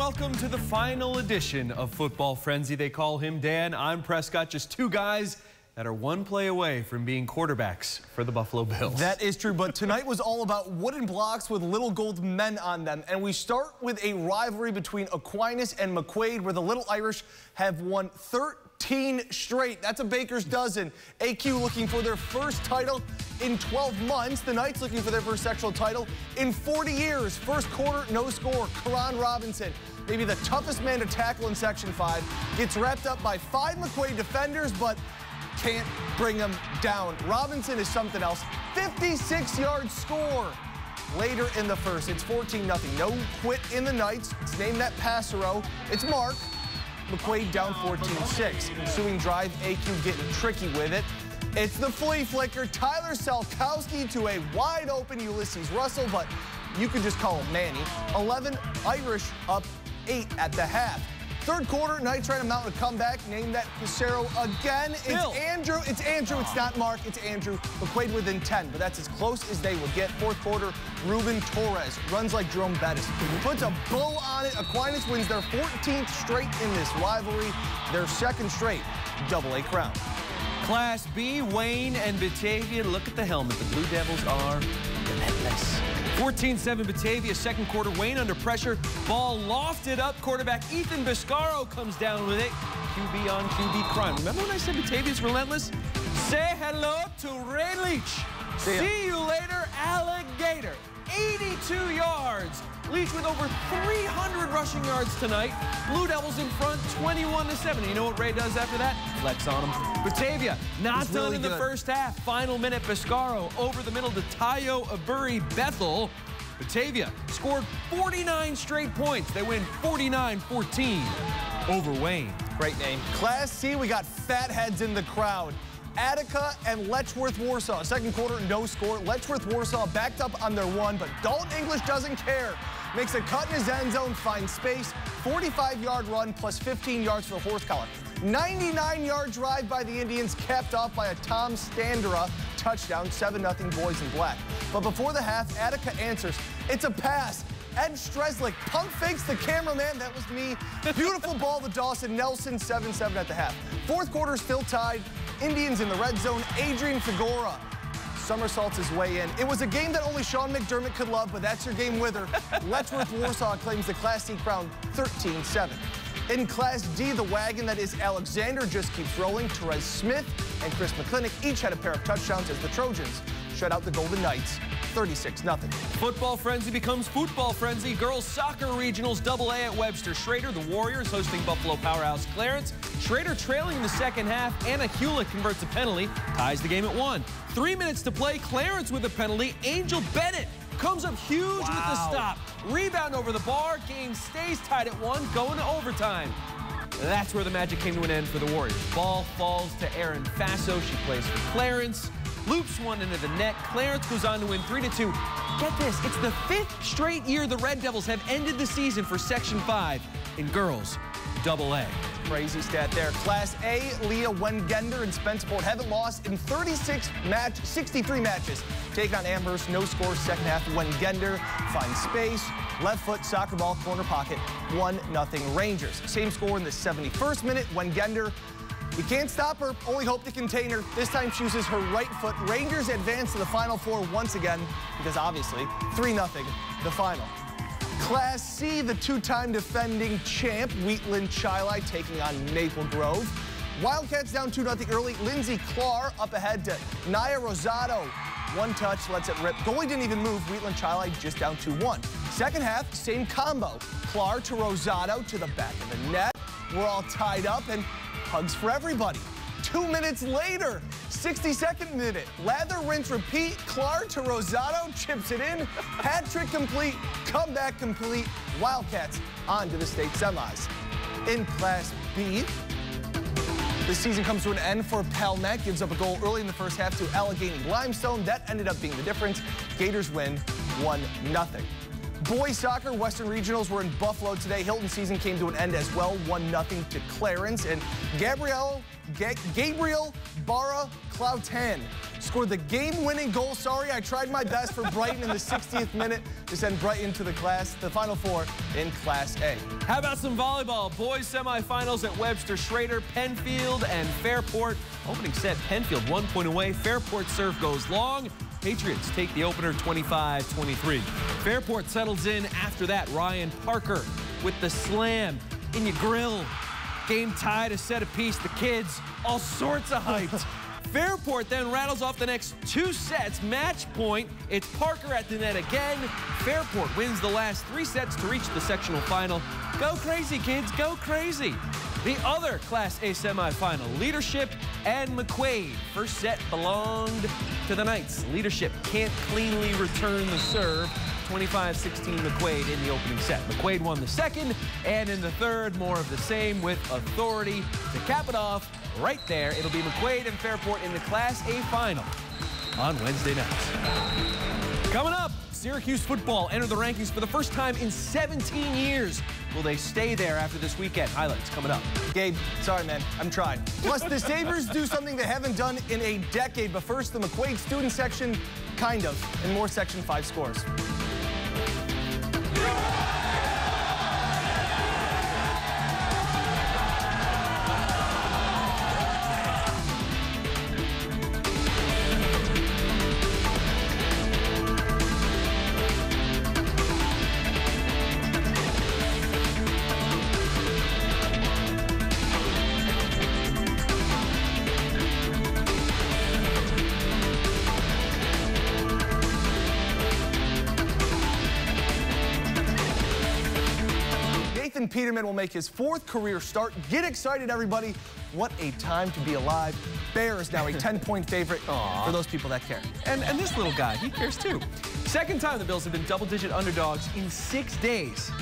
welcome to the final edition of Football Frenzy. They call him Dan. I'm Prescott. Just two guys that are one play away from being quarterbacks for the Buffalo Bills. That is true, but tonight was all about wooden blocks with little gold men on them. And we start with a rivalry between Aquinas and McQuaid, where the Little Irish have won 13 straight. That's a baker's dozen. AQ looking for their first title in 12 months. The Knights looking for their first sectional title in 40 years. First quarter, no score. Karan Robinson, maybe the toughest man to tackle in Section 5, gets wrapped up by 5 McQuaid defenders, but can't bring him down. Robinson is something else. 56-yard score later in the first. It's 14-0. No quit in the Knights. It's named that passer-o. It's Mark. McQuaid down 14-6. Ensuing drive, AQ getting tricky with it. It's the flea flicker. Tyler Salkowski to a wide-open Ulysses Russell, but you could just call him Manny. 11 Irish up 8 at the half. Third quarter, Knights trying to mount a comeback. Name that Pissarro again. It's Andrew. It's Andrew. It's not Mark. It's Andrew. McQuaid within 10, but that's as close as they will get. Fourth quarter, Ruben Torres runs like Jerome Bettis. Puts a bow on it. Aquinas wins their 14th straight in this rivalry. Their second straight AA crown. Class B, Wayne and Batavia. Look at the helmet. The Blue Devils are relentless. 14-7 Batavia, second quarter. Wayne under pressure. Ball lofted up. Quarterback Ethan Biscaro comes down with it. QB on QB crime. Remember when I said Batavia's relentless? Say hello to Ray Leach. See you later, Alligator. 82 yards. Leach with over 300 rushing yards tonight. Blue Devils in front, 21-7. You know what Ray does after that? Flex on him. Batavia not done really in the first half. Final minute, Biscaro over the middle to Tayo Aburi Bethel. Batavia scored 49 straight points. They win 49-14 over Wayne. Great name. Class C, we got fat heads in the crowd. Attica and Letchworth Warsaw. Second quarter, no score. Letchworth Warsaw backed up on their one, but Dalton English doesn't care. Makes a cut in his end zone, finds space. 45-yard run plus 15 yards for the horse collar. 99-yard drive by the Indians, capped off by a Tom Standera touchdown. 7-0 boys in black. But before the half, Attica answers. It's a pass. Ed Streslick pump fakes the cameraman. That was me. Beautiful ball to Dawson Nelson. 7-7 at the half. Fourth quarter still tied. Indians in the red zone. Adrian Figueroa somersaults his way in. It was a game that only Sean McDermott could love, but that's your game with her. Letchworth Warsaw claims the Class C crown 13-7. In Class D, the wagon that is Alexander just keeps rolling. Therese Smith and Chris McClintock each had a pair of touchdowns as the Trojans shut out the Golden Knights 36-0. Football Frenzy becomes Football Frenzy. Girls Soccer Regionals AA at Webster. Schrader, the Warriors, hosting Buffalo powerhouse Clarence. Schrader trailing in the second half. Anna Hewlett converts a penalty, ties the game at 1. 3 minutes to play. Clarence with a penalty. Angel Bennett comes up huge with the stop. Rebound over the bar. Game stays tied at 1, going to overtime. That's where the magic came to an end for the Warriors. Ball falls to Erin Faso. She plays for Clarence. Loops one into the net. Clarence goes on to win 3-2. Get this, it's the 5th straight year the Red Devils have ended the season for Section 5 in girls AA. Crazy stat there. Class A, Leah Wengender and Spencerport haven't lost in 63 matches. Taking on Amherst, no score, second half. Wengender finds space. Left foot, soccer ball, corner pocket, 1-0 Rangers. Same score in the 71st minute. Wengender, you can't stop her, only hope to contain her. This time she uses her right foot. Rangers advance to the Final Four once again, because obviously 3-0 the final. Class C, the two-time defending champ, Wheatland Chili taking on Maple Grove. Wildcats down 2-0 early. Lindsay Clark up ahead to Naya Rosado. One touch, lets it rip. Goalie didn't even move. Wheatland Chili just down 2-1. Second half, same combo. Clark to Rosado to the back of the net. We're all tied up and hugs for everybody. 2 minutes later, 62nd minute, lather, rinse, repeat. Clark to Rosado, chips it in. Hat trick complete, comeback complete. Wildcats on to the state semis. In Class B, the season comes to an end for Palmet. Gives up a goal early in the first half to Allegheny Limestone. That ended up being the difference. Gators win 1-0. Boys soccer, Western Regionals were in Buffalo today. Hilton season came to an end as well, 1-0 to Clarence. And Gabriel Barra-Cloutan scored the game-winning goal. Sorry, I tried my best for Brighton in the 60th minute to send Brighton to the Final Four in Class A. How about some volleyball? Boys semifinals at Webster Schrader, Penfield, and Fairport. Opening set, Penfield 1 point away. Fairport serve goes long. Patriots take the opener 25-23. Fairport settles in after that. Ryan Parker with the slam in your grill. Game tied, a set apiece. The kids, all sorts of hyped. Fairport then rattles off the next 2 sets. Match point. It's Parker at the net again. Fairport wins the last 3 sets to reach the sectional final. Go crazy, kids. Go crazy. The other Class A semifinal, Leadership and McQuaid. First set belonged to the Knights. Leadership can't cleanly return the serve. 25-16 McQuaid in the opening set. McQuaid won the second, and in the third, more of the same with authority to cap it off right there. It'll be McQuaid and Fairport in the Class A final on Wednesday night. Coming up, Syracuse football enter the rankings for the first time in 17 years. Will they stay there after this weekend? Highlights coming up. Gabe, sorry, man. I'm trying. Plus, the Sabres do something they haven't done in a decade. But first, the McQuaid student section, kind of, and more Section 5 scores. Nathan Peterman will make his 4th career start. Get excited, everybody. What a time to be alive. Bears now a 10-point favorite for those people that care. And this little guy, he cares too. Second time the Bills have been double-digit underdogs in 6 days.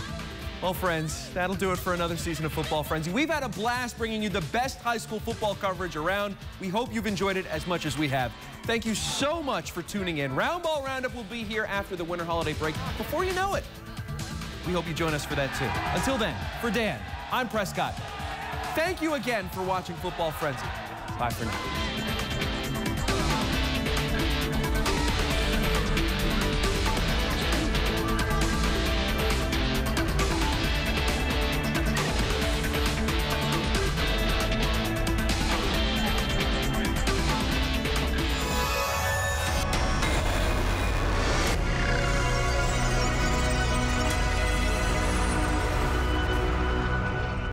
Well, friends, that'll do it for another season of Football Frenzy. We've had a blast bringing you the best high school football coverage around. We hope you've enjoyed it as much as we have. Thank you so much for tuning in. Round Ball Roundup will be here after the winter holiday break. Before you know it, we hope you join us for that too. Until then, for Dan, I'm Prescott. Thank you again for watching Football Frenzy. Bye for now.